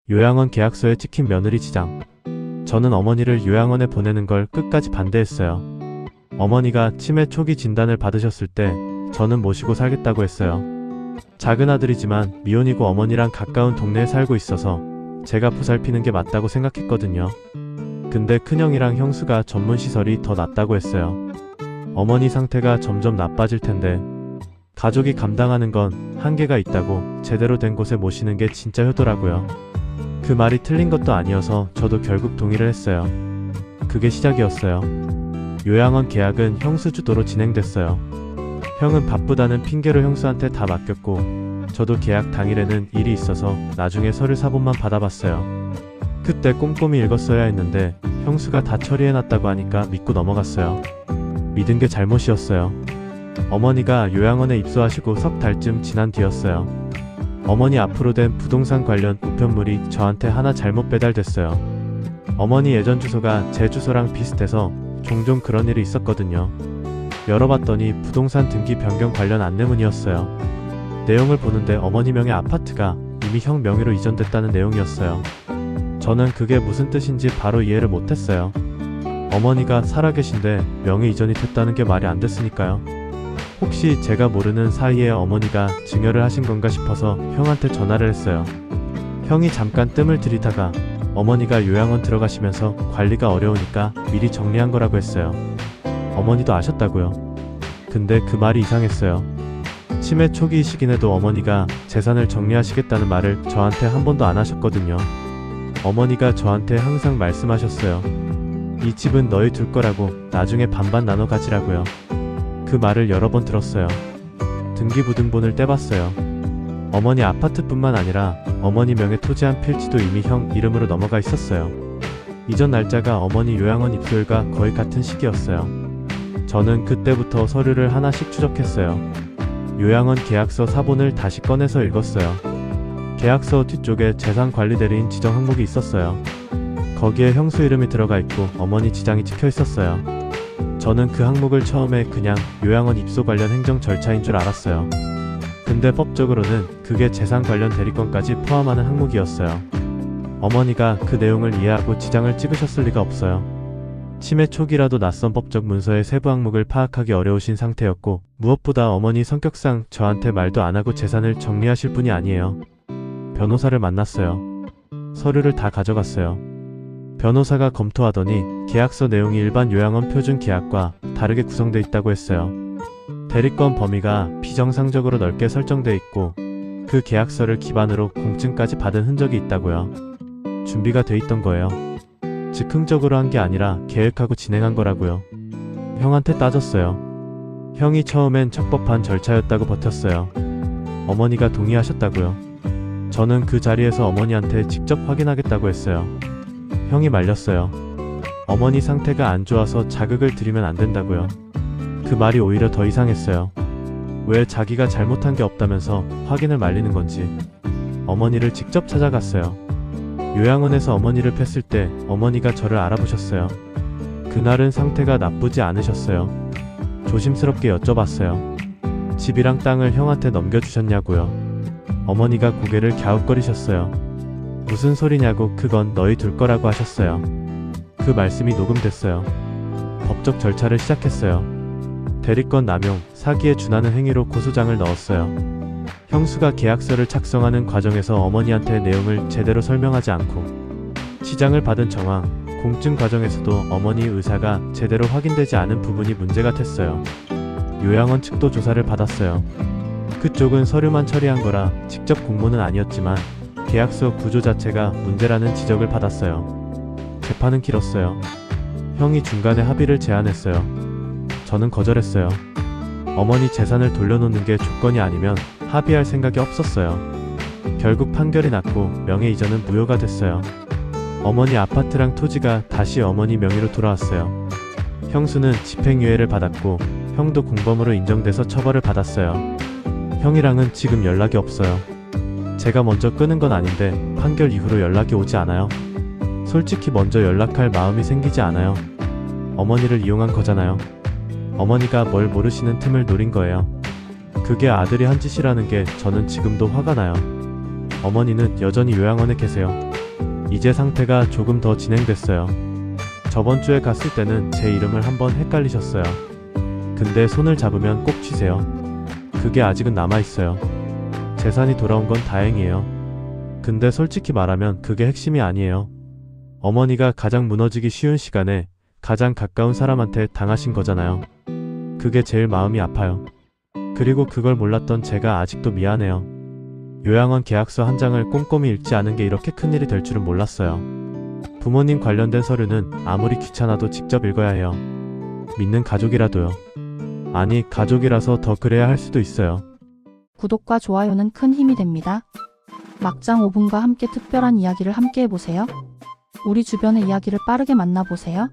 요양원 계약서에 찍힌 며느리 지장. 저는 어머니를 요양원에 보내는 걸 끝까지 반대했어요. 어머니가 치매 초기 진단을 받으셨을 때 저는 모시고 살겠다고 했어요. 작은 아들이지만 미혼이고 어머니랑 가까운 동네에 살고 있어서 제가 보살피는 게 맞다고 생각했거든요. 근데 큰형이랑 형수가 전문시설이 더 낫다고 했어요. 어머니 상태가 점점 나빠질 텐데 가족이 감당하는 건 한계가 있다고 제대로 된 곳에 모시는 게 진짜 효도라고요. 그 말이 틀린 것도 아니어서 저도 결국 동의를 했어요. 그게 시작이었어요. 요양원 계약은 형수 주도로 진행됐어요. 형은 바쁘다는 핑계로 형수한테 다 맡겼고 저도 계약 당일에는 일이 있어서 나중에 서류 사본만 받아봤어요. 그때 꼼꼼히 읽었어야 했는데 형수가 다 처리해놨다고 하니까 믿고 넘어갔어요. 믿은 게 잘못이었어요. 어머니가 요양원에 입소하시고 석 달쯤 지난 뒤였어요. 어머니 앞으로 된 부동산 관련 우편물이 저한테 하나 잘못 배달됐어요. 어머니 예전 주소가 제 주소랑 비슷해서 종종 그런 일이 있었거든요. 열어봤더니 부동산 등기 변경 관련 안내문이었어요. 내용을 보는데 어머니 명의 아파트가 이미 형 명의로 이전됐다는 내용이었어요. 저는 그게 무슨 뜻인지 바로 이해를 못했어요. 어머니가 살아계신데 명의 이전이 됐다는 게 말이 안 됐으니까요. 혹시 제가 모르는 사이에 어머니가 증여를 하신 건가 싶어서 형한테 전화를 했어요. 형이 잠깐 뜸을 들이다가 어머니가 요양원 들어가시면서 관리가 어려우니까 미리 정리한 거라고 했어요. 어머니도 아셨다고요. 근데 그 말이 이상했어요. 치매 초기 시기에도 어머니가 재산을 정리하시겠다는 말을 저한테 한 번도 안 하셨거든요. 어머니가 저한테 항상 말씀하셨어요. 이 집은 너희 둘 거라고 나중에 반반 나눠 가지라고요. 그 말을 여러 번 들었어요. 등기부등본을 떼봤어요. 어머니 아파트뿐만 아니라 어머니 명의 토지 한 필지도 이미 형 이름으로 넘어가 있었어요. 이전 날짜가 어머니 요양원 입소일과 거의 같은 시기였어요. 저는 그때부터 서류를 하나씩 추적했어요. 요양원 계약서 사본을 다시 꺼내서 읽었어요. 계약서 뒤쪽에 재산관리대리인 지정 항목이 있었어요. 거기에 형수 이름이 들어가 있고 어머니 지장이 찍혀 있었어요. 저는 그 항목을 처음에 그냥 요양원 입소 관련 행정 절차인 줄 알았어요. 근데 법적으로는 그게 재산 관련 대리권까지 포함하는 항목이었어요. 어머니가 그 내용을 이해하고 지장을 찍으셨을 리가 없어요. 치매 초기라도 낯선 법적 문서의 세부 항목을 파악하기 어려우신 상태였고 무엇보다 어머니 성격상 저한테 말도 안 하고 재산을 정리하실 분이 아니에요. 변호사를 만났어요. 서류를 다 가져갔어요. 변호사가 검토하더니 계약서 내용이 일반 요양원 표준 계약과 다르게 구성되어 있다고 했어요. 대리권 범위가 비정상적으로 넓게 설정되어 있고 그 계약서를 기반으로 공증까지 받은 흔적이 있다고요. 준비가 돼 있던 거예요. 즉흥적으로 한 게 아니라 계획하고 진행한 거라고요. 형한테 따졌어요. 형이 처음엔 적법한 절차였다고 버텼어요. 어머니가 동의하셨다고요. 저는 그 자리에서 어머니한테 직접 확인하겠다고 했어요. 형이 말렸어요. 어머니 상태가 안 좋아서 자극을 들이면 안 된다고요. 그 말이 오히려 더 이상했어요. 왜 자기가 잘못한 게 없다면서 확인을 말리는 건지. 어머니를 직접 찾아갔어요. 요양원에서 어머니를 뵀을 때 어머니가 저를 알아보셨어요. 그날은 상태가 나쁘지 않으셨어요. 조심스럽게 여쭤봤어요. 집이랑 땅을 형한테 넘겨주셨냐고요. 어머니가 고개를 갸웃거리셨어요. 무슨 소리냐고 그건 너희 둘 거라고 하셨어요. 그 말씀이 녹음됐어요. 법적 절차를 시작했어요. 대리권 남용, 사기에 준하는 행위로 고소장을 넣었어요. 형수가 계약서를 작성하는 과정에서 어머니한테 내용을 제대로 설명하지 않고 지장을 받은 정황, 공증 과정에서도 어머니 의사가 제대로 확인되지 않은 부분이 문제가 됐어요. 요양원 측도 조사를 받았어요. 그쪽은 서류만 처리한 거라 직접 공모는 아니었지만 계약서 구조 자체가 문제라는 지적을 받았어요. 재판은 길었어요. 형이 중간에 합의를 제안했어요. 저는 거절했어요. 어머니 재산을 돌려놓는 게 조건이 아니면 합의할 생각이 없었어요. 결국 판결이 났고 명의 이전은 무효가 됐어요. 어머니 아파트랑 토지가 다시 어머니 명의로 돌아왔어요. 형수는 집행유예를 받았고 형도 공범으로 인정돼서 처벌을 받았어요. 형이랑은 지금 연락이 없어요. 제가 먼저 끊은 건 아닌데 판결 이후로 연락이 오지 않아요. 솔직히 먼저 연락할 마음이 생기지 않아요. 어머니를 이용한 거잖아요. 어머니가 뭘 모르시는 틈을 노린 거예요. 그게 아들이 한 짓이라는 게 저는 지금도 화가 나요. 어머니는 여전히 요양원에 계세요. 이제 상태가 조금 더 진행됐어요. 저번 주에 갔을 때는 제 이름을 한번 헷갈리셨어요. 근데 손을 잡으면 꼭 쥐세요. 그게 아직은 남아있어요. 재산이 돌아온 건 다행이에요. 근데 솔직히 말하면 그게 핵심이 아니에요. 어머니가 가장 무너지기 쉬운 시간에 가장 가까운 사람한테 당하신 거잖아요. 그게 제일 마음이 아파요. 그리고 그걸 몰랐던 제가 아직도 미안해요. 요양원 계약서 한 장을 꼼꼼히 읽지 않은 게 이렇게 큰일이 될 줄은 몰랐어요. 부모님 관련된 서류는 아무리 귀찮아도 직접 읽어야 해요. 믿는 가족이라도요. 아니, 가족이라서 더 그래야 할 수도 있어요. 구독과 좋아요는 큰 힘이 됩니다. 막장 5분과 함께 특별한 이야기를 함께 해보세요. 우리 주변의 이야기를 빠르게 만나보세요.